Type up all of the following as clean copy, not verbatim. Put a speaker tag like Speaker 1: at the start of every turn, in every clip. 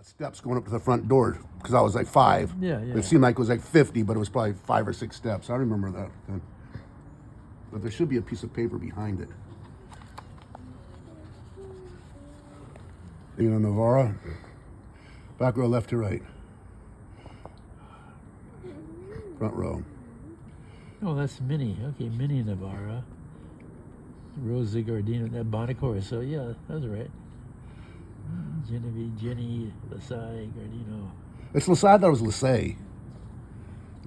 Speaker 1: steps going up to the front door because I was like 5.
Speaker 2: Yeah, yeah.
Speaker 1: It seemed like it was like 50, but it was probably 5 or 6 steps. I remember that then. But there should be a piece of paper behind it. Lena Navarra. Back row, left to right. Front row.
Speaker 2: Oh, that's Minnie. Okay, Minnie Navarra. Rosa Gardino, that Bonacore. So yeah, that's right. Genevieve, Jenny, Lasai, Gardino.
Speaker 1: It's Lasai. I thought it was Lasai.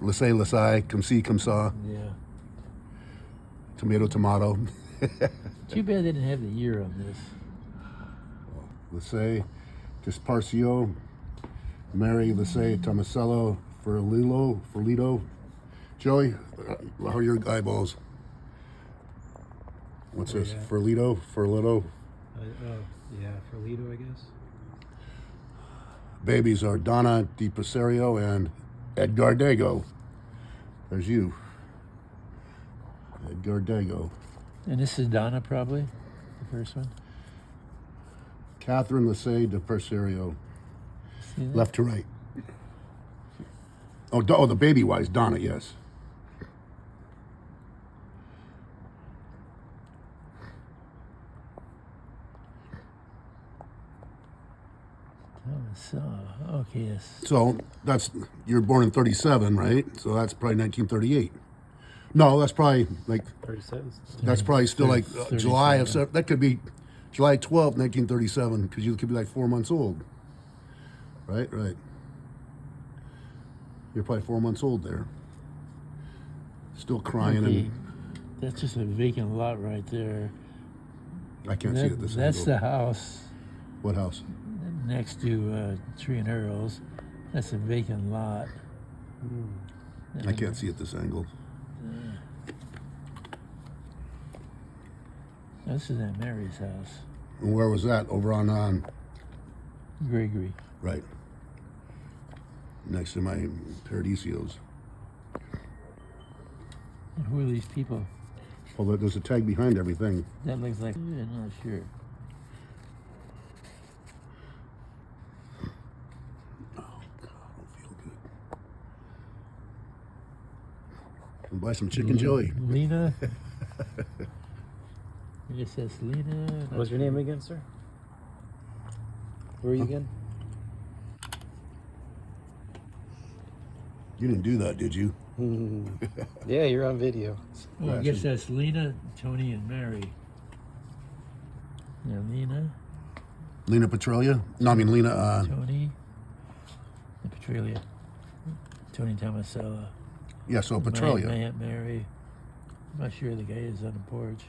Speaker 1: Lasai, come see, come saw.
Speaker 2: Yeah.
Speaker 1: Tomato.
Speaker 2: Too bad they didn't have the year on this.
Speaker 1: Lasai, Disparcio, Mary Lasai, Tomasello, Ferlito. Joey, how are your eyeballs? What's this?
Speaker 3: Yeah.
Speaker 1: Ferlito?
Speaker 3: Yeah, Ferlito, I guess.
Speaker 1: Babies are Donna Di Passerio and Edgar Dago. There's you. Edgar Dago.
Speaker 2: And this is Donna, probably, the first one.
Speaker 1: Catherine Lasay Di Passerio.
Speaker 2: See that?
Speaker 1: Left to right. Oh, the baby wise, Donna, yes.
Speaker 2: Okay, yes.
Speaker 1: So you're born in 37, right? So that's probably 1938. No, that's probably like
Speaker 3: 37.
Speaker 1: that's probably still like
Speaker 2: 37.
Speaker 1: July of that could be July 12th, 1937, because you could be like 4 months old. Right. You're probably 4 months old there. Still crying
Speaker 2: Okay. That's just a vacant lot right there.
Speaker 1: and I can't see it this
Speaker 2: That's
Speaker 1: angle.
Speaker 2: the house
Speaker 1: What house?
Speaker 2: next to Tree and Earls. That's a vacant lot.
Speaker 1: I can't see it this angle.
Speaker 2: This is Aunt Mary's house.
Speaker 1: And where was that? Over on
Speaker 2: Gregory.
Speaker 1: right. Next to my Paradisios.
Speaker 2: And who are these people?
Speaker 1: Well, there's a tag behind everything.
Speaker 2: That looks like, I'm not sure.
Speaker 1: Oh, God, I don't feel good. Can buy some chicken joey.
Speaker 2: Lena? It says Lena.
Speaker 3: What was your name again, sir? Where are you again?
Speaker 1: You didn't do that, did you?
Speaker 3: Yeah, you're on video.
Speaker 2: Well, I guess that's Lena, Tony, and Mary. Yeah, Lena,
Speaker 1: Lena Petralia? No, I mean Lena.
Speaker 2: Tony, and Petralia. Tony Tomasella.
Speaker 1: Yeah, so
Speaker 2: My
Speaker 1: Petralia.
Speaker 2: Aunt Mary. I'm not sure the guy is on the porch.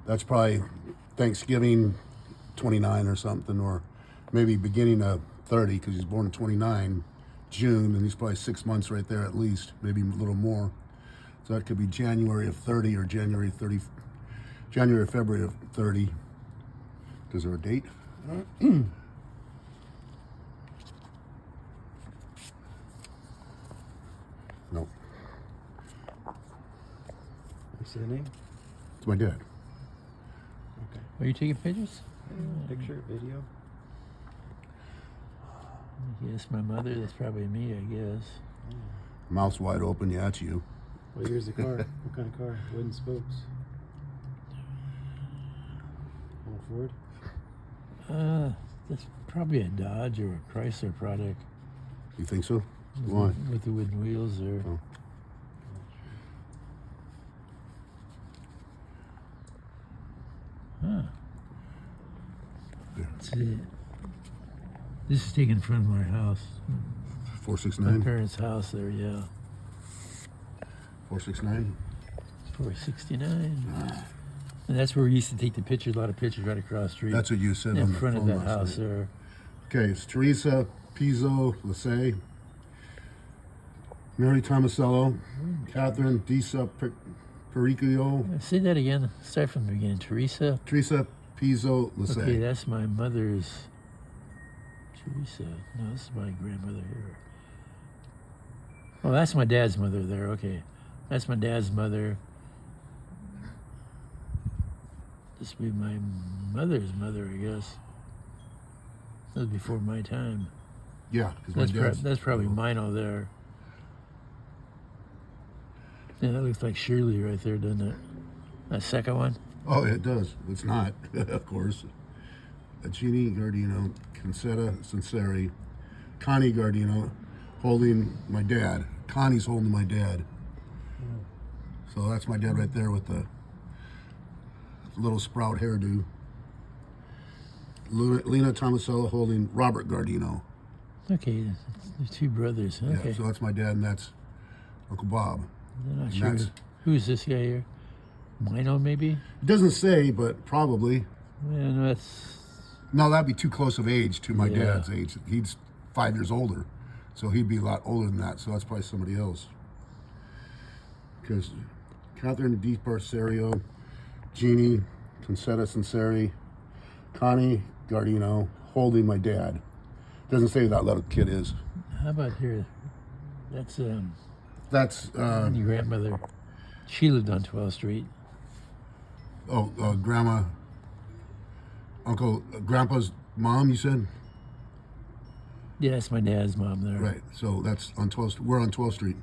Speaker 1: That's probably Thanksgiving 29 or something, or maybe beginning of 30, because he's born in 29, June, and he's probably 6 months right there at least, maybe a little more. So that could be January of 30 or January or February of 30. Is there a date? No,
Speaker 3: You see the name?
Speaker 1: it's my dad.
Speaker 3: Okay.
Speaker 2: Are you taking pictures?
Speaker 3: Picture, video.
Speaker 2: Yes, my mother. That's probably me, I guess.
Speaker 1: Mouth's wide open, yeah, it's you.
Speaker 3: What year's the car? What kind of car? Wooden spokes. Ford?
Speaker 2: That's probably a Dodge or a Chrysler product.
Speaker 1: You think so? Why?
Speaker 2: With the wooden wheels there.
Speaker 1: Oh.
Speaker 2: Huh. See, this is taken from our house. My
Speaker 1: 469?
Speaker 2: parents' house there, yeah.
Speaker 1: 469?
Speaker 2: 469. And that's where we used to take the pictures, a lot of pictures right across the street.
Speaker 1: That's what you said on
Speaker 2: in
Speaker 1: the
Speaker 2: front of
Speaker 1: phone
Speaker 2: that
Speaker 1: last
Speaker 2: house
Speaker 1: night.
Speaker 2: there.
Speaker 1: Okay, it's Teresa Pizzo Lasay, Mary Tomasello, Catherine Disa Pericio,
Speaker 2: Say that again. Start from the beginning. Teresa.
Speaker 1: Teresa Pizzo Lasay.
Speaker 2: Okay, that's my mother's. Teresa. No, this is my grandmother here. Oh, that's my dad's mother there. Okay, that's my dad's mother. This would be my mother's mother, I guess. That was before my time.
Speaker 1: Yeah, because my dad's.
Speaker 2: That's probably mine over there. Yeah, that looks like Shirley right there, doesn't it? That second one?
Speaker 1: Oh, it does. It's not, of course. Jeannie Gardino, Concetta Sinceri, Connie Gardino, holding my dad. Connie's holding my dad. So that's my dad right there with the little sprout hairdo. Lena Tomasello holding Robert Gardino.
Speaker 2: Okay, the two brothers. Okay.
Speaker 1: Yeah, so that's my dad, and that's Uncle Bob.
Speaker 2: I'm not
Speaker 1: And
Speaker 2: sure.
Speaker 1: that's-
Speaker 2: Who's this guy here? Mino, maybe?
Speaker 1: It doesn't say, but probably.
Speaker 2: Yeah, no, that's.
Speaker 1: No, that'd be too close of age to my
Speaker 2: Yeah.
Speaker 1: dad's age. He's 5 years older, so he'd be a lot older than that. So that's probably somebody else. Because Catherine Di Barcerio, Jeannie Concetta Sinceri, Connie Gardino holding my dad. Doesn't say who that little kid is.
Speaker 2: How about here? That's
Speaker 1: That's
Speaker 2: your grandmother. She lived on 12th Street.
Speaker 1: Grandma, Grandpa's mom. You said
Speaker 2: Yeah, that's my dad's mom there.
Speaker 1: right. So that's on 12th. We're on 12th Street.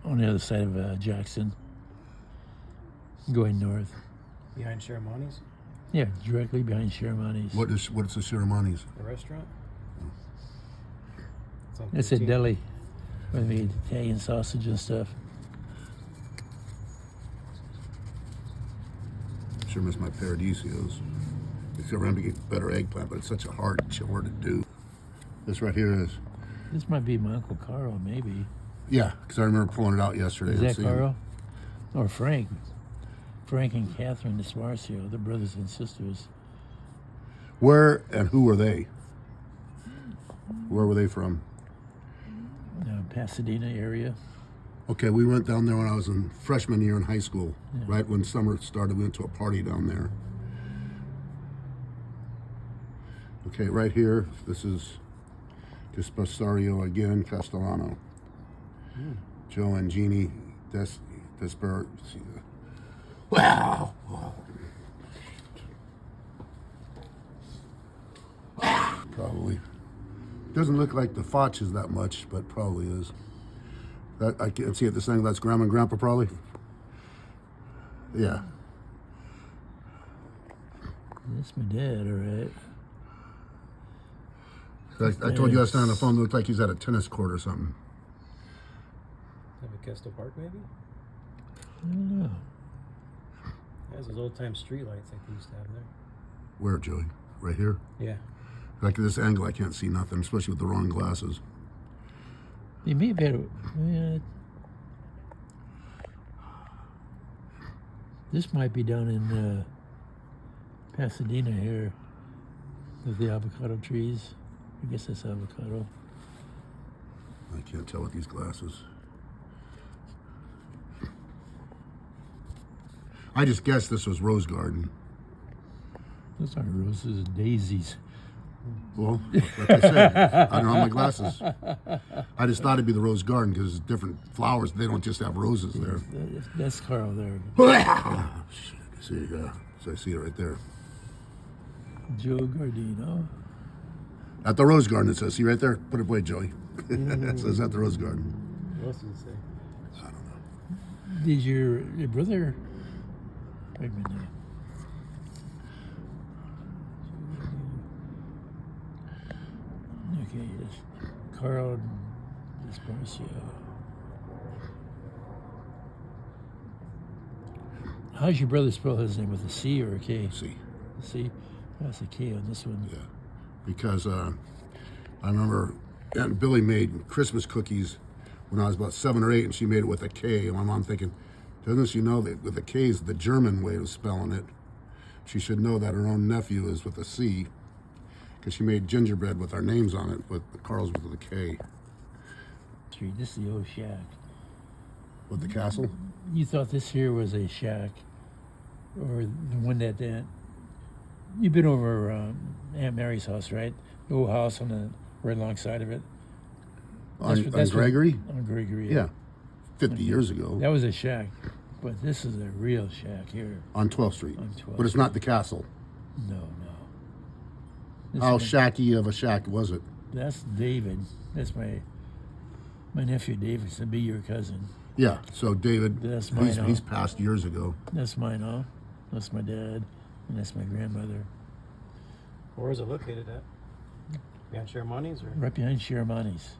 Speaker 2: On the other side of Jackson. Going north.
Speaker 3: Behind Shermani's,
Speaker 2: Yeah, directly behind Shermani's.
Speaker 1: What's the ceremonies?
Speaker 3: the restaurant. It's on
Speaker 2: It's a
Speaker 3: 13.
Speaker 2: deli where they eat Italian sausage and stuff.
Speaker 1: Sure miss my Paradisios. Except we're having to get better eggplant, but it's such a hard chore to do. This right here is,
Speaker 2: This might be my Uncle Carl, maybe.
Speaker 1: yeah, because I remember pulling it out yesterday.
Speaker 2: Is
Speaker 1: and
Speaker 2: that
Speaker 1: seeing-
Speaker 2: Carl? Or Frank? Frank and Catherine Esparcio, they're brothers and sisters.
Speaker 1: Where and who were they? Where were they from?
Speaker 2: Pasadena area.
Speaker 1: Okay, we went down there when I was in freshman year in high school.
Speaker 2: Yeah.
Speaker 1: Right when summer started, we went to a party down there. Okay, right here, this is Despasario again, Castellano. Joe and Jeannie Desper. Wow. Probably. Doesn't look like the Foch is that much, but probably is. That I can't see at this angle. That's Grandma and Grandpa, probably. Yeah.
Speaker 2: That's my dad, all right.
Speaker 1: I told you last night on the phone. It looked like he's at a tennis court or something.
Speaker 3: Have a Kestel Park, maybe.
Speaker 2: I don't know.
Speaker 3: There's those old time street lights like they used to have there.
Speaker 1: Where, Joey? Right here.
Speaker 3: Yeah.
Speaker 1: Like at this angle, I can't see nothing, especially with the wrong glasses.
Speaker 2: They may have had this might be down in Pasadena here with the avocado trees. I guess that's avocado.
Speaker 1: I can't tell with these glasses. I just guessed this was Rose Garden.
Speaker 2: Those aren't roses, daisies.
Speaker 1: Well, like I said, I don't have my glasses. I just thought it'd be the Rose Garden because different flowers. They don't just have roses there.
Speaker 2: That's Carl there.
Speaker 1: See, so I see it right there.
Speaker 2: Joe Gardino.
Speaker 1: At the Rose Garden, it says. See right there? Put it away, Joey. It says at the Rose Garden.
Speaker 3: What else does it say?
Speaker 1: I don't know.
Speaker 2: Did your brother? Wait a minute. Okay, yes. Carl Esparcio. How's your brother spell his name, with a C or a K?
Speaker 1: See,
Speaker 2: A C. That's a K on this one.
Speaker 1: yeah, because I remember Aunt Billy made Christmas cookies when I was about 7 or 8, and she made it with a K. And my mom thinking, doesn't she know that with a K is the German way of spelling it? She should know that her own nephew is with a C, because she made gingerbread with our names on it, with Carl's with a K.
Speaker 2: Street. This is the old shack.
Speaker 1: With the castle?
Speaker 2: You thought this here was a shack, or the one that you've been over Aunt Mary's house, right? The old house on the right alongside of it.
Speaker 1: On
Speaker 2: what-
Speaker 1: Gregory?
Speaker 2: On Gregory.
Speaker 1: Yeah, 50 years ago.
Speaker 2: That was a shack. But this is a real shack here.
Speaker 1: on 12th Street.
Speaker 2: On 12th
Speaker 1: But it's not the castle.
Speaker 2: No. This
Speaker 1: How
Speaker 2: one-
Speaker 1: shacky of a shack was it?
Speaker 2: That's David. That's my nephew David. To be your cousin.
Speaker 1: Yeah, so David,
Speaker 2: That's mine, huh?
Speaker 1: he's passed years ago.
Speaker 2: That's mine, huh? That's my dad, and that's my grandmother.
Speaker 3: Where is it located at? Behind Shermani's or?
Speaker 2: Right behind Shermani's.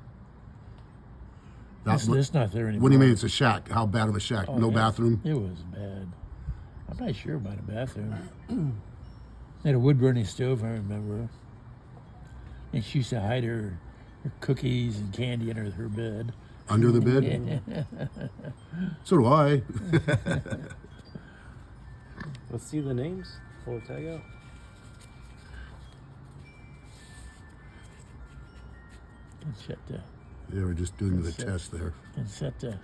Speaker 1: That's
Speaker 2: It's not there anymore.
Speaker 1: what do you mean it's a shack? How bad of a shack?
Speaker 2: Oh,
Speaker 1: No
Speaker 2: yeah.
Speaker 1: bathroom?
Speaker 2: It was bad. I'm not sure about a bathroom. They had a wood burning stove, I remember. And she used to hide her cookies and candy under her bed.
Speaker 1: Under the bed? So do I.
Speaker 3: Let's see the names. Pull the tag out.
Speaker 1: They were just doing the test there.
Speaker 2: Concetta.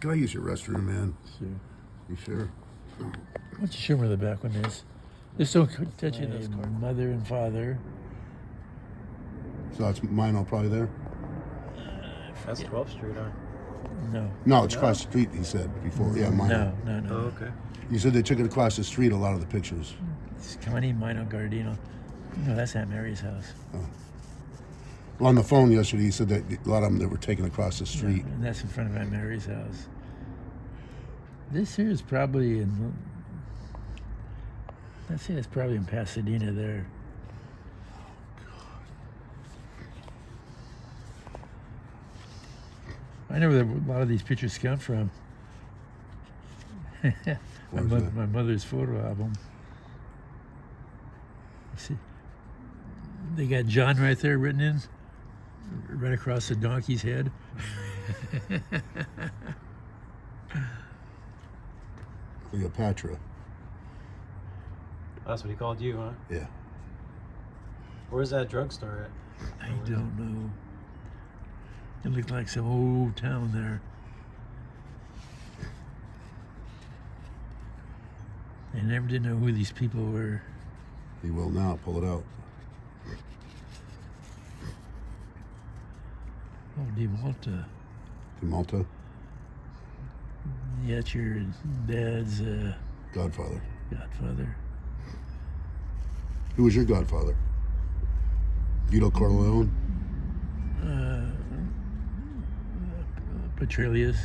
Speaker 1: Can I use your restroom, man?
Speaker 2: Sure.
Speaker 1: You sure?
Speaker 2: Why don't you show me where the back one is? Just don't touch it.
Speaker 3: those cards.
Speaker 2: Mother and father.
Speaker 1: So that's mine all probably there?
Speaker 3: That's 12th Street, huh?
Speaker 2: No.
Speaker 1: No, it's across the street, he said before. Yeah, mine.
Speaker 2: No.
Speaker 3: Oh, okay.
Speaker 1: You said they took it across the street, a lot of the pictures.
Speaker 2: It's Connie Mino Gardino. No, that's Aunt Mary's house.
Speaker 1: Well, on the phone yesterday, he said that a lot of them that were taken across the street.
Speaker 2: And that's in front of Aunt Mary's house. This here is probably in. I'd say it's probably in Pasadena there. I know where a lot of these pictures come from.
Speaker 1: Where's that?
Speaker 2: My mother's photo album. See, they got John right there written in, right across the donkey's head.
Speaker 1: Cleopatra.
Speaker 3: That's what he called you, huh?
Speaker 1: Yeah.
Speaker 3: Where's that drugstore at?
Speaker 2: I don't know. It looked like some old town there. I never did know who these people were.
Speaker 1: He will now. Pull it out.
Speaker 2: Oh, Di Malta.
Speaker 1: To Malta.
Speaker 2: Yeah, it's your dad's
Speaker 1: Godfather.
Speaker 2: godfather.
Speaker 1: Who was your godfather? Vito Corleone?
Speaker 2: Petrelius.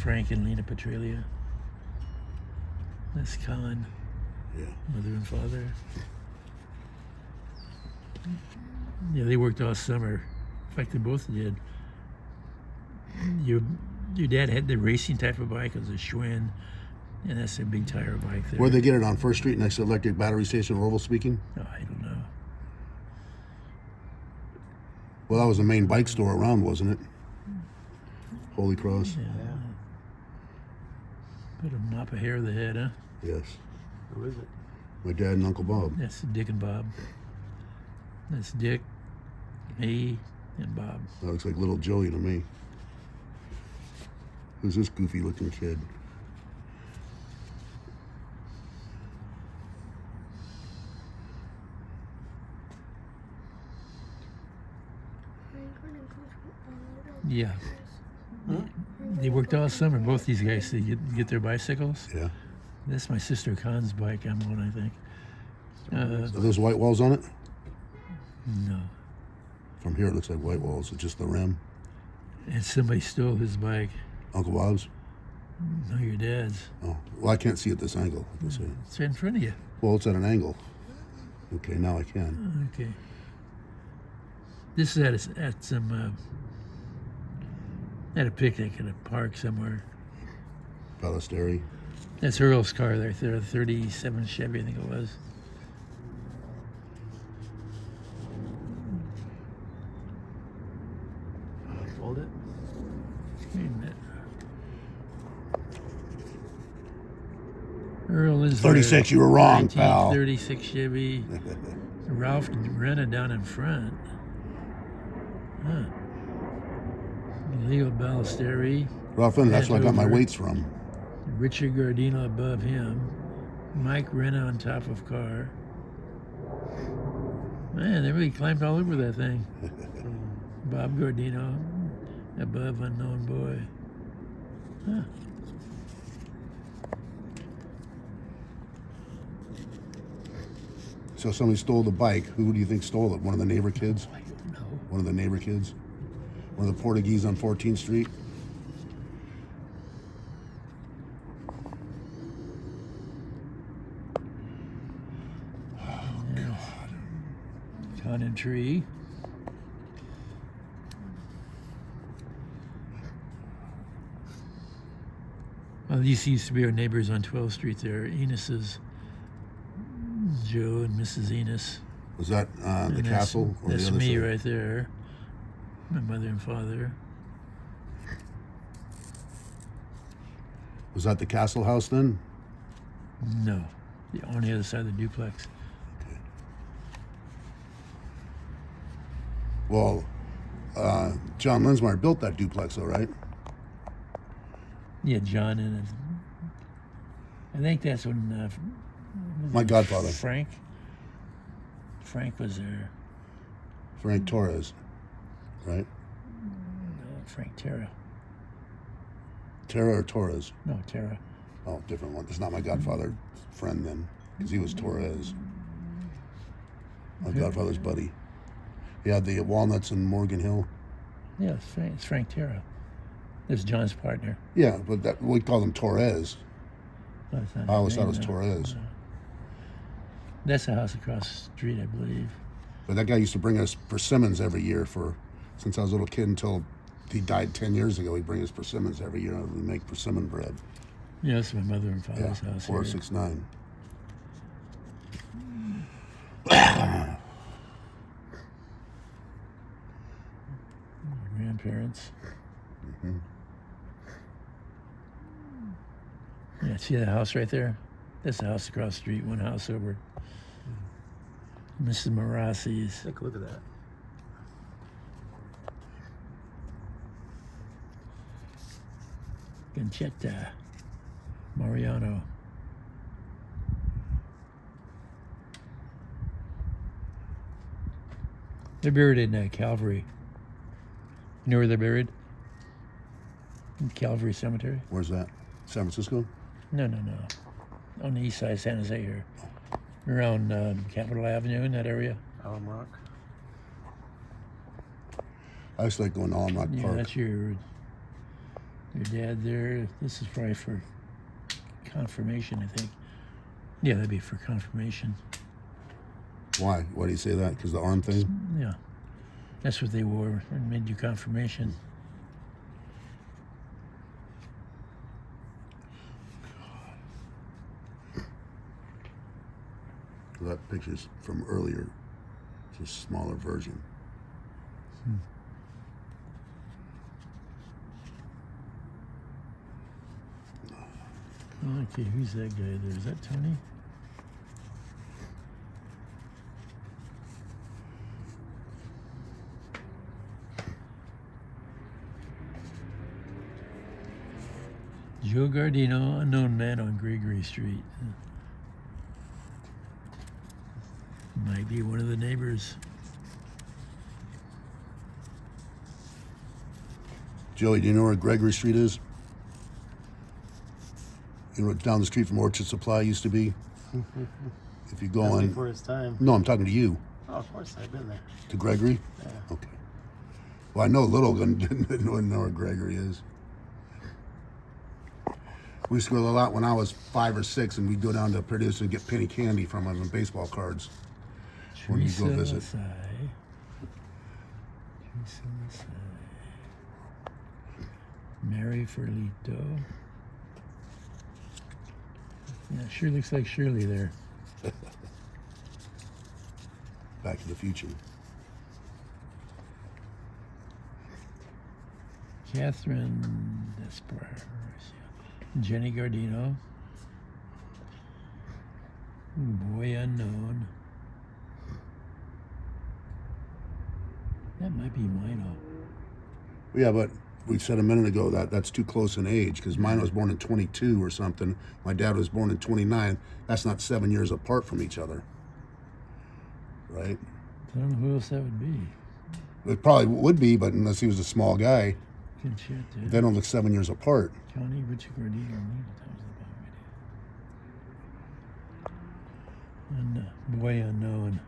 Speaker 2: Frank and Lena Petralia. That's Colin,
Speaker 1: Yeah.
Speaker 2: mother and father. Yeah, they worked all summer. In fact, they both did. Your dad had the racing type of bike. It was a Schwinn, and that's a big tire bike there.
Speaker 1: Where'd they get it on First Street next to Electric Battery Station, Orville speaking?
Speaker 2: Oh, I don't know.
Speaker 1: Well, that was the main bike store around, wasn't it? Holy Cross?
Speaker 2: Yeah. Put a mop of hair of the head, huh?
Speaker 1: Yes.
Speaker 3: Who is it?
Speaker 1: My dad and Uncle Bob.
Speaker 2: That's Dick and Bob. That's Dick, me, and Bob.
Speaker 1: That looks like little Joey to me. Who's this goofy looking kid?
Speaker 2: Yeah. They worked all summer, both these guys, to get their bicycles.
Speaker 1: Yeah.
Speaker 2: That's my sister Con's bike I'm on, I think.
Speaker 1: Are those white walls on it?
Speaker 2: No.
Speaker 1: From here it looks like white walls. It's just the rim.
Speaker 2: And somebody stole his bike.
Speaker 1: Uncle Bob's?
Speaker 2: No, your dad's.
Speaker 1: Oh. Well, I can't see at this angle. Let's see.
Speaker 2: It's right in front of you.
Speaker 1: Well, it's at an angle. Okay, now I can.
Speaker 2: Okay. This is at some at a picnic in a park somewhere.
Speaker 1: Ballesteri.
Speaker 2: That's Earl's car right there, a 37 Chevy, I think it was.
Speaker 3: Hold it.
Speaker 2: Wait a minute. Earl is
Speaker 1: 36, you were wrong, pal.
Speaker 2: 1936 Chevy. Ralph rented down in front. Huh. Leo Ballesteri.
Speaker 1: Ruffin, that's where I got my
Speaker 2: Over.
Speaker 1: weights from.
Speaker 2: Richard Gardino above him. Mike Renna on top of car. Man, they really climbed all over that thing. Bob Gardino above Unknown Boy. Huh.
Speaker 1: So somebody stole the bike. Who do you think stole it? One of the neighbor kids?
Speaker 2: I don't know.
Speaker 1: One of the neighbor kids? One of the Portuguese on 14th Street?
Speaker 2: Conan tree. Well, these used to be our neighbors on 12th Street there. Enos's, Joe and Mrs. Enos.
Speaker 1: Was that the
Speaker 2: And that's-
Speaker 1: castle? Or
Speaker 2: That's
Speaker 1: the other
Speaker 2: me
Speaker 1: side?
Speaker 2: right there. My mother and father.
Speaker 1: Was that the castle house then?
Speaker 2: No, on the other side of the duplex.
Speaker 1: Well, John Linsmeyer built that duplex, though, right?
Speaker 2: Yeah, John and I think that's when was
Speaker 1: My
Speaker 2: it
Speaker 1: godfather.
Speaker 2: Frank. Frank was there.
Speaker 1: Frank Torres, right?
Speaker 2: Frank Terra.
Speaker 1: Terra or Torres?
Speaker 2: No, Terra.
Speaker 1: Oh, different one. It's not my godfather's friend then, because he was Torres. My godfather's buddy. He had the walnuts in Morgan Hill.
Speaker 2: Yeah, it's Frank Terra. That's John's partner.
Speaker 1: Yeah, but that, we call him Torres.
Speaker 2: But it's not
Speaker 1: I always
Speaker 2: his
Speaker 1: thought it was
Speaker 2: name, though.
Speaker 1: Torres.
Speaker 2: That's the house across the street, I believe.
Speaker 1: But that guy used to bring us persimmons every year since I was a little kid until he died 10 years ago. He'd bring us persimmons every year. We make persimmon bread.
Speaker 2: Yeah, that's my mother and
Speaker 1: Yeah,
Speaker 2: father's house.
Speaker 1: 469.
Speaker 2: Grandparents. Yeah, see that house right there? That's the house across the street, one house over. Mrs. Marassi's.
Speaker 3: Take a look at that.
Speaker 2: Conchetta. Mariano. They're buried in Calvary. You know where they're buried? In Calvary Cemetery?
Speaker 1: Where's that? San Francisco?
Speaker 2: No. On the east side of San Jose here. Around Capitol Avenue in that area.
Speaker 3: Alum Rock.
Speaker 1: I used to like going to Alum Rock
Speaker 2: Yeah,
Speaker 1: Park.
Speaker 2: that's your dad there. This is probably for confirmation, I think. Yeah, that'd be for confirmation.
Speaker 1: Why? Why do you say that? Because the arm thing?
Speaker 2: Yeah. That's what they wore and made you confirmation.
Speaker 1: That picture's from earlier. It's a smaller version.
Speaker 2: Okay, who's that guy there? Is that Tony? Joe Gardino, unknown man on Gregory Street. Might be one of the neighbors.
Speaker 1: Joey, do you know where Gregory Street is? You know, down the street from Orchard Supply used to be? If you go
Speaker 3: That's
Speaker 1: on.
Speaker 3: before his time.
Speaker 1: No, I'm talking to you.
Speaker 3: Oh, of course, I've been there.
Speaker 1: To Gregory?
Speaker 3: Yeah.
Speaker 1: Okay. Well, I know Little didn't know where Gregory is. We used to go a lot when I was 5 or 6, and we'd go down to Produce and get penny candy from them and baseball cards when you go visit.
Speaker 2: Teresa Masai. Mary Ferlito. Yeah, sure looks like Shirley there.
Speaker 1: Back to the Future.
Speaker 2: Catherine Desper. Jenny Gardino. Boy unknown. That might be Mino.
Speaker 1: Yeah, but we said a minute ago that that's too close in age because mine was born in 22 or something. My dad was born in 29. That's not 7 years apart from each other. Right?
Speaker 2: I don't know who else that would be.
Speaker 1: It probably would be, but unless he was a small guy.
Speaker 2: Conchetta.
Speaker 1: They don't look 7 years apart.
Speaker 2: County, Richard Gordino. And boy unknown.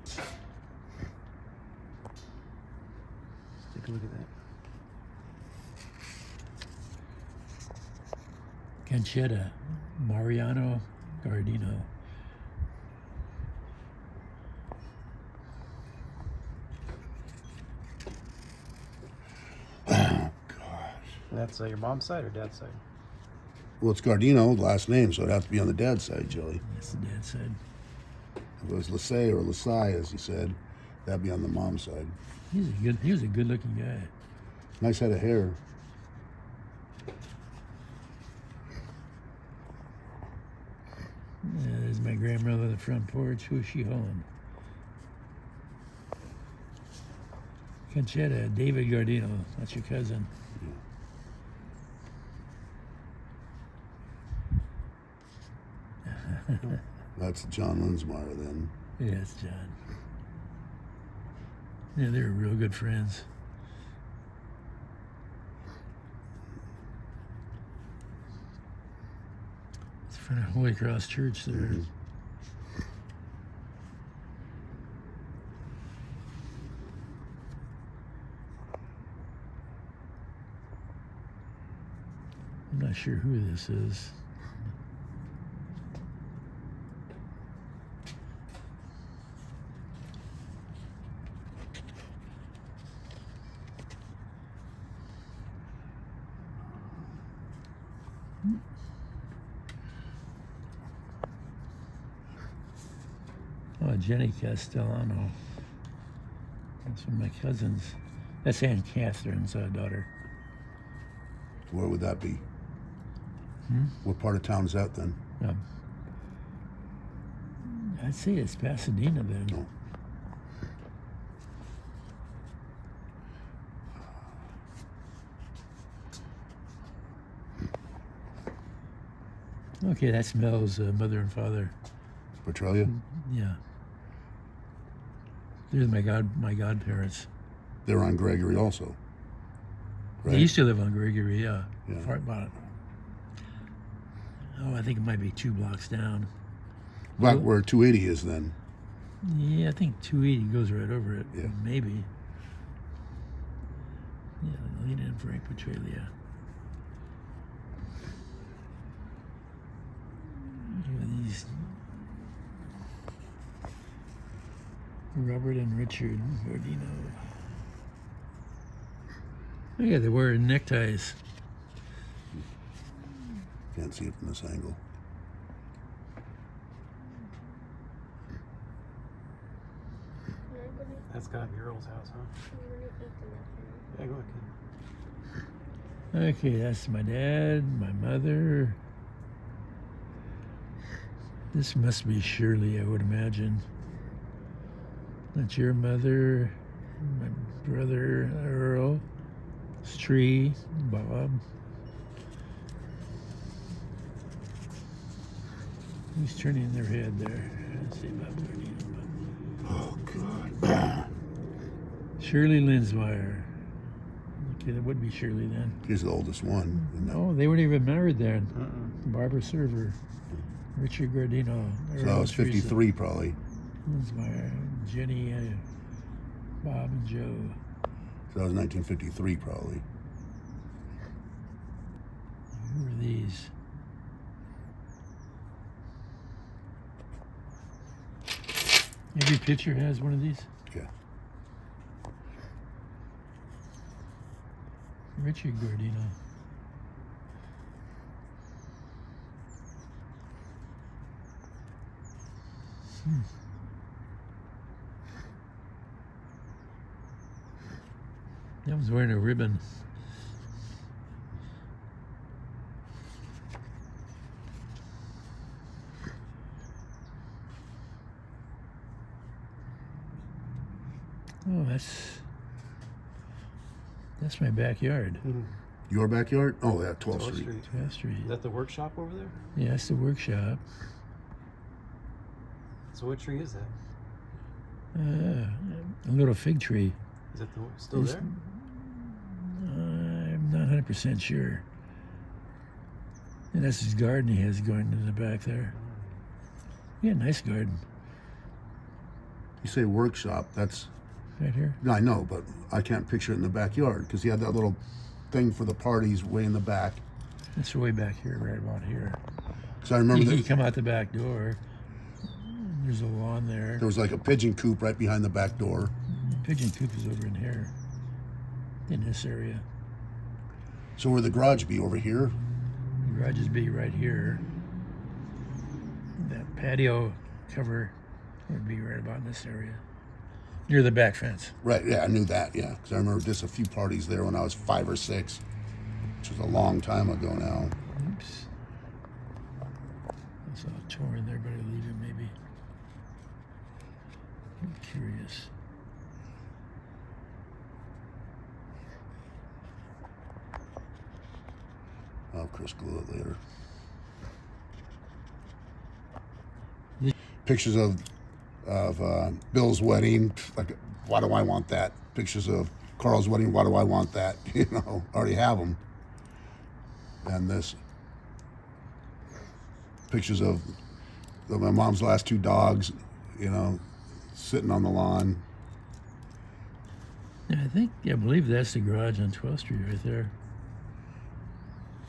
Speaker 3: Let's take a look at that.
Speaker 2: Conchetta, Mariano Gardino.
Speaker 3: That's your mom's side or dad's side?
Speaker 1: Well, it's Gardino, last name, so it'd have to be on the dad's side, Joey.
Speaker 2: That's the dad's side.
Speaker 1: If it was Lasay or Lasai, as you said, that'd be on the mom's side.
Speaker 2: He was a good looking guy.
Speaker 1: Nice head of hair.
Speaker 2: Yeah, there's my grandmother on the front porch. Who's she hauling? Conchetta, David Gardino. That's your cousin.
Speaker 1: That's John Linsmeyer then.
Speaker 2: Yeah, it's John. Yeah, they were real good friends. It's in front of Holy Cross Church there.
Speaker 1: Mhm.
Speaker 2: I'm not sure who this is. Oh, Jenny Castellano. That's one of my cousins. That's Aunt Catherine's daughter.
Speaker 1: Where would that be? What part of town is that then?
Speaker 2: I'd say it's Pasadena then.
Speaker 1: No.
Speaker 2: Okay, that's Mel's mother and father.
Speaker 1: Petralia?
Speaker 2: Yeah. There's my godparents.
Speaker 1: They're on Gregory also. Right?
Speaker 2: They used to live on Gregory, yeah.
Speaker 1: Yeah.
Speaker 2: Far about, I think it might be 2 blocks down.
Speaker 1: Back where 280 is then.
Speaker 2: Yeah, I think 280 goes right over it.
Speaker 1: Yeah.
Speaker 2: Maybe. Yeah, Lena and Frank Petralia. Look at these. Robert and Richard Gardino. Oh yeah, they're wearing neckties.
Speaker 1: Can't see it from this angle.
Speaker 3: That's gotta be Earl's house, huh? Yeah, go ahead, kid.
Speaker 2: Okay, that's my dad, my mother. This must be Shirley, I would imagine. That's your mother, my brother Earl, Stree, Bob. Who's turning their head there? Let's see Bob Gardino.
Speaker 1: Oh, God.
Speaker 2: Shirley Linsmeyer. Okay, that would be Shirley then.
Speaker 1: He's the oldest one. Isn't that?
Speaker 2: Oh, they weren't even married then. Barbara Server, Richard Gardino.
Speaker 1: So that was 53 probably.
Speaker 2: Linsmeyer, Jenny, Bob, and Joe.
Speaker 1: So that was 1953 probably.
Speaker 2: Who are these? Every picture has one of these.
Speaker 1: Yeah.
Speaker 2: Richard Gardino. That was wearing a ribbon. Oh, that's my backyard.
Speaker 1: Your backyard? Oh, yeah, 12th
Speaker 3: 12th
Speaker 1: Street.
Speaker 3: Street.
Speaker 2: 12th Street.
Speaker 3: Is that the workshop over there?
Speaker 2: Yeah, that's the workshop.
Speaker 3: So what tree is that?
Speaker 2: A little fig tree.
Speaker 3: Is it still there?
Speaker 2: I'm 100% sure. And that's his garden he has going in the back there. Yeah, nice garden.
Speaker 1: You say workshop, that's,
Speaker 2: Right here.
Speaker 1: no, I know, but I can't picture it in the backyard because he had that little thing for the parties way in the back.
Speaker 2: It's way back here, right about here.
Speaker 1: Because I remember
Speaker 2: You
Speaker 1: that
Speaker 2: come out the back door. There's a lawn there.
Speaker 1: there was like a pigeon coop right behind the back door.
Speaker 2: Pigeon coop is over in here. In this area.
Speaker 1: So where the garage be over here?
Speaker 2: The garages be right here. That patio cover would be right about in this area. Near the back fence.
Speaker 1: Right, yeah, I knew that, yeah. Because I remember just a few parties there when I was 5 or 6, which was a long time ago now.
Speaker 2: Oops. I saw a torn there, but I leave it maybe. I'm curious.
Speaker 1: I'll Chris glue it later.
Speaker 2: Yeah.
Speaker 1: Pictures of Bill's wedding. Like, why do I want that? Pictures of Carl's wedding. Why do I want that? You know, already have them. And this. Pictures of my mom's last 2 dogs. You know, sitting on the lawn.
Speaker 2: Yeah, I believe that's the garage on 12th Street right there.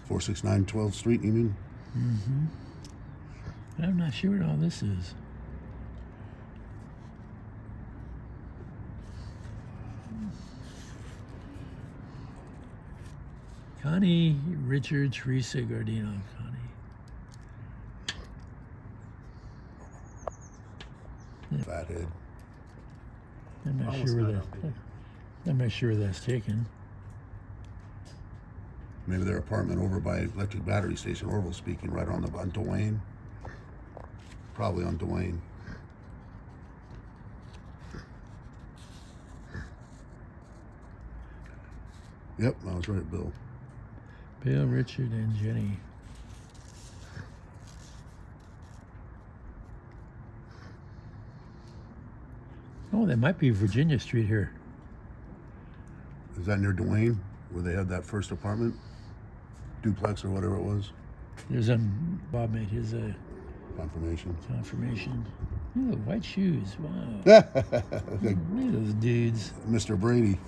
Speaker 1: 469 12th Street. You mean?
Speaker 2: Mm-hmm. But I'm not sure what all this is. Connie, Richard, Teresa, Gardino. Connie.
Speaker 1: Fathead.
Speaker 2: I'm not
Speaker 3: Almost
Speaker 2: sure where
Speaker 3: not
Speaker 2: that.
Speaker 3: on
Speaker 2: I'm not sure where that's taken.
Speaker 1: Maybe their apartment over by Electric Battery Station, Orville speaking, right on Duane. Probably on Duane. Yep, I was right, Bill.
Speaker 2: Bill, Richard, and Jenny. Oh, that might be Virginia Street here.
Speaker 1: Is that near Duane, where they had that first apartment? Duplex or whatever it was?
Speaker 2: There's Bob made his
Speaker 1: Confirmation.
Speaker 2: confirmation. Ooh, white shoes. Wow.
Speaker 1: Like
Speaker 2: Look at those dudes.
Speaker 1: Mr. Brady.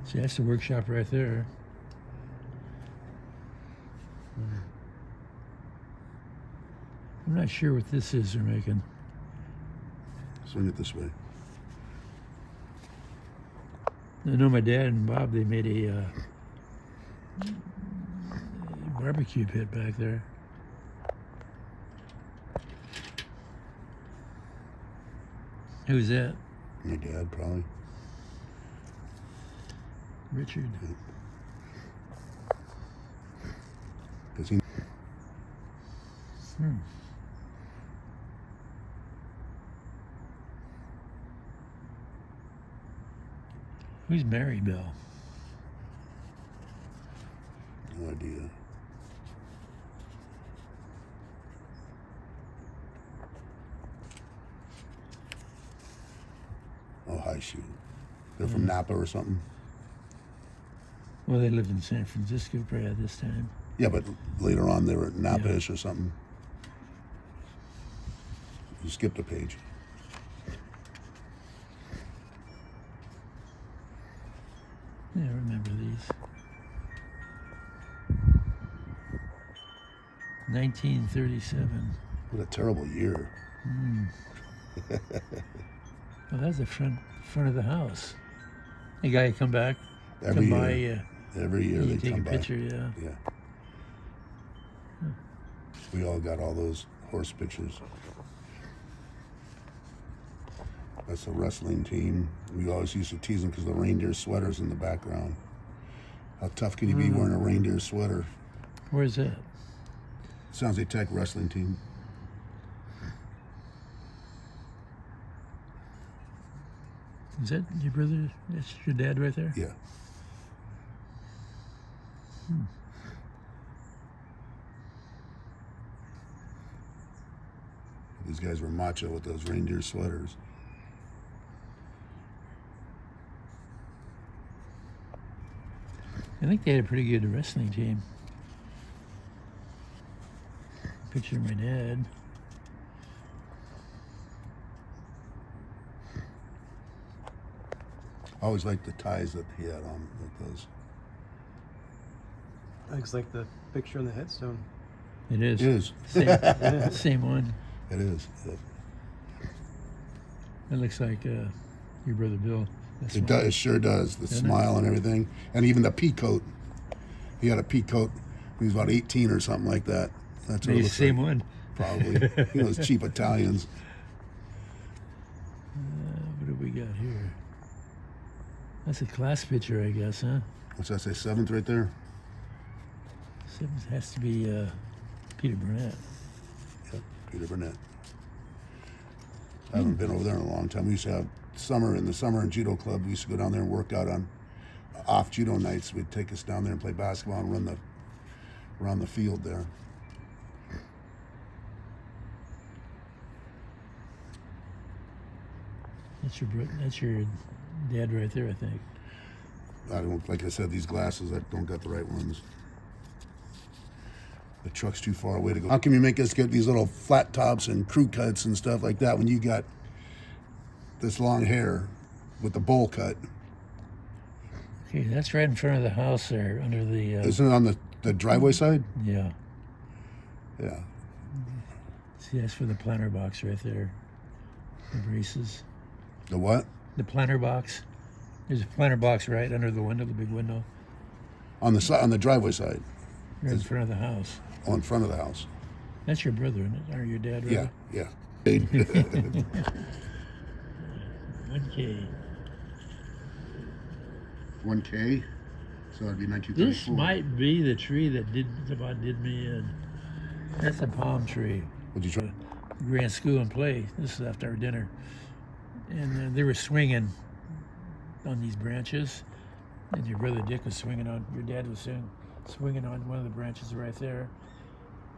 Speaker 2: See, that's the workshop right there. I'm not sure what this is they're making.
Speaker 1: Swing it this way.
Speaker 2: I know my dad and Bob, they made a barbecue pit back there. Who's that?
Speaker 1: My dad, probably.
Speaker 2: Richard.
Speaker 1: Because he.
Speaker 2: Who's Mary Bill?
Speaker 1: No idea. Oh, high shoe. They're from Napa or something.
Speaker 2: Well, they lived in San Francisco probably at this time.
Speaker 1: Yeah, but later on they were at Napa-ish or something. You skipped a page.
Speaker 2: Yeah, I remember these. 1937.
Speaker 1: What a terrible year.
Speaker 2: Well, that's the front of the house. The guy come back,
Speaker 1: Every
Speaker 2: come
Speaker 1: year.
Speaker 2: by,
Speaker 1: Every year
Speaker 2: you
Speaker 1: they
Speaker 2: take
Speaker 1: come
Speaker 2: a
Speaker 1: by.
Speaker 2: picture, yeah.
Speaker 1: Yeah. We all got all those horse pictures. That's the wrestling team. We always used to tease them because the reindeer sweater's in the background. How tough can you be wearing a reindeer sweater?
Speaker 2: Where's that?
Speaker 1: Sounds like Tech wrestling team.
Speaker 2: Is that your brother? That's your dad right there?
Speaker 1: Yeah. These guys were macho with those reindeer sweaters.
Speaker 2: I think they had a pretty good wrestling team. Picture of my dad.
Speaker 1: I always liked the ties that he had on, like those.
Speaker 3: Looks like the picture on the headstone.
Speaker 2: It is.
Speaker 1: It is.
Speaker 2: Same, same one.
Speaker 1: It is.
Speaker 2: It looks like your brother Bill. That's
Speaker 1: It
Speaker 2: one.
Speaker 1: does. It sure does. The
Speaker 2: Doesn't it?
Speaker 1: smile and everything, and even the pea coat. He had a pea coat. He was about 18 or something like that. That's what it
Speaker 2: Maybe the
Speaker 1: looks
Speaker 2: same
Speaker 1: like.
Speaker 2: one.
Speaker 1: Probably. You know, those cheap Italians.
Speaker 2: What do we got here? That's a class picture, I guess, huh?
Speaker 1: What's that say? Seventh right there.
Speaker 2: Simmons has to be Peter Burnett.
Speaker 1: Yep, Peter Burnett. I haven't been over there in a long time. We used to have in the summer in judo club. We used to go down there and work out on off judo nights. We'd take us down there and play basketball and run around the field there.
Speaker 2: That's your dad right there, I think.
Speaker 1: I don't, like I said, these glasses, I don't got the right ones. The truck's too far away to go. How come you make us get these little flat tops and crew cuts and stuff like that when you got this long hair with the bowl cut?
Speaker 2: Okay, that's right in front of the house there, under the.
Speaker 1: Isn't it on the driveway side?
Speaker 2: Yeah.
Speaker 1: Yeah.
Speaker 2: See, that's for the planter box right there. The braces.
Speaker 1: The what?
Speaker 2: The planter box. There's a planter box right under the window, the big window,
Speaker 1: On the side, on the driveway side.
Speaker 2: right in front of the house.
Speaker 1: Oh, in front of the house.
Speaker 2: That's your brother, isn't it? Or your dad,
Speaker 1: Yeah,
Speaker 2: rather?
Speaker 1: yeah.
Speaker 2: 1K.
Speaker 1: 1K? So that'd be
Speaker 2: This
Speaker 1: 1934.
Speaker 2: might be the tree that did me in. That's a palm tree.
Speaker 1: Would you try?
Speaker 2: We ran school and play. This is after our dinner. And they were swinging on these branches. And your brother Dick was swinging on, your dad was swinging on one of the branches right there.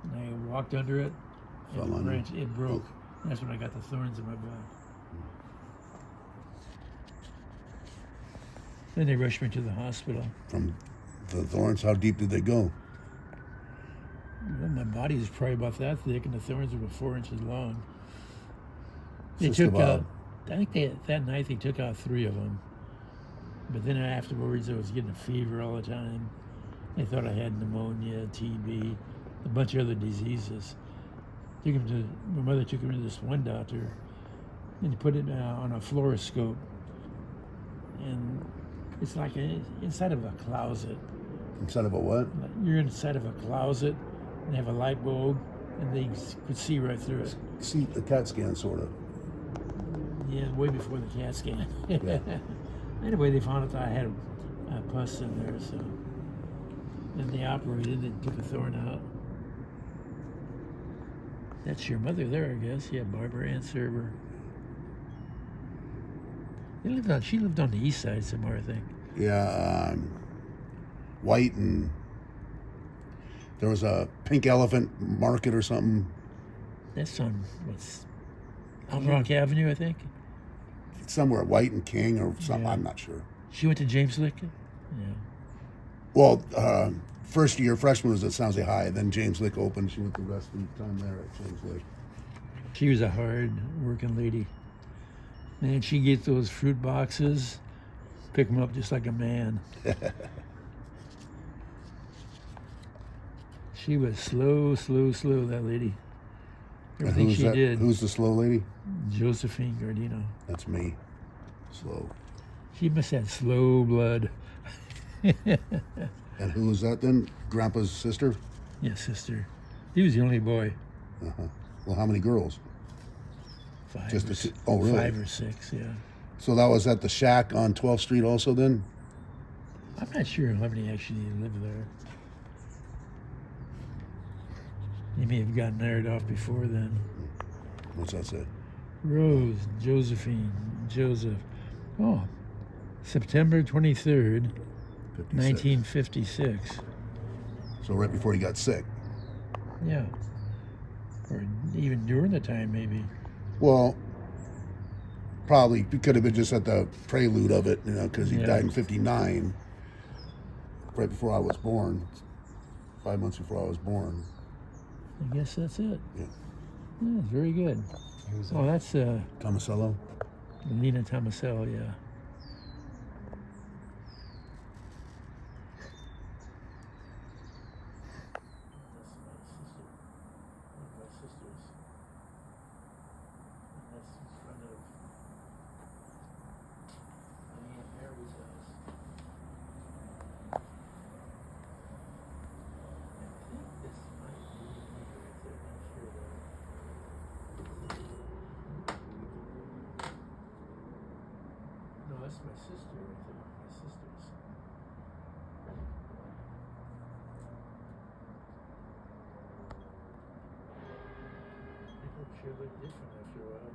Speaker 2: And I walked under it. And
Speaker 1: Fell
Speaker 2: the
Speaker 1: under.
Speaker 2: branch, it broke. And that's when I got the thorns in my back. Then they rushed me to the hospital.
Speaker 1: From the thorns, how deep did they go?
Speaker 2: Well, my body is probably about that thick, and the thorns were about 4 inches long. They
Speaker 1: Just
Speaker 2: took
Speaker 1: about.
Speaker 2: out, I think that night they took out 3 of them. But then afterwards, I was getting a fever all the time. They thought I had pneumonia, TB, a bunch of other diseases. My mother took him to this one doctor, and he put it on a fluoroscope. And it's like inside of a closet.
Speaker 1: Inside of a what?
Speaker 2: You're inside of a closet, and they have a light bulb, and they could see right through it.
Speaker 1: See, the CAT scan, sort of.
Speaker 2: Yeah, way before the CAT scan.
Speaker 1: Yeah.
Speaker 2: Anyway, they found out that I had a pus in there, so then they operated and took a thorn out. That's your mother there, I guess. Yeah, Barbara Ann Server. She lived on the east side somewhere, I think.
Speaker 1: Yeah, White, and there was a Pink Elephant Market or something.
Speaker 2: That's on on Rock Avenue, I think.
Speaker 1: Somewhere, White and King or something.
Speaker 2: Yeah.
Speaker 1: I'm not sure.
Speaker 2: She went to James Lick. Yeah.
Speaker 1: Well, first year freshman was at San Jose High. Then James Lick opened. She went the rest of the time there at James Lick.
Speaker 2: She was a hard working lady. And she'd get those fruit boxes, pick them up just like a man. She was slow, that lady. Everything she did.
Speaker 1: Who's the slow lady?
Speaker 2: Josephine Gardino.
Speaker 1: That's me. Slow.
Speaker 2: She must have slow blood.
Speaker 1: And who was that then? Grandpa's sister?
Speaker 2: Yeah, sister. He was the only boy.
Speaker 1: Well, how many girls?
Speaker 2: 5
Speaker 1: Just
Speaker 2: or
Speaker 1: the
Speaker 2: si-
Speaker 1: two- oh, really?
Speaker 2: 5 or 6, yeah.
Speaker 1: So that was at the shack on 12th Street also then?
Speaker 2: I'm not sure how many actually lived there. They may have gotten married off before then.
Speaker 1: What's that say?
Speaker 2: Rose, Josephine, Joseph. Oh, September 23rd,
Speaker 1: 56.
Speaker 2: 1956.
Speaker 1: So right before he got sick.
Speaker 2: Yeah. or even during the time, maybe.
Speaker 1: Well, probably it could have been just at the prelude of it, because he
Speaker 2: Yeah.
Speaker 1: died in '59, right before I was born, 5 months before I was born.
Speaker 2: I guess that's it.
Speaker 1: Yeah.
Speaker 2: Yeah, very good.
Speaker 3: Who's
Speaker 2: Oh,
Speaker 3: that?
Speaker 2: that's
Speaker 1: Tomasello.
Speaker 2: Nina Tomasello, yeah. No, that's my sister, I think. My sister's. People sure look different after a while.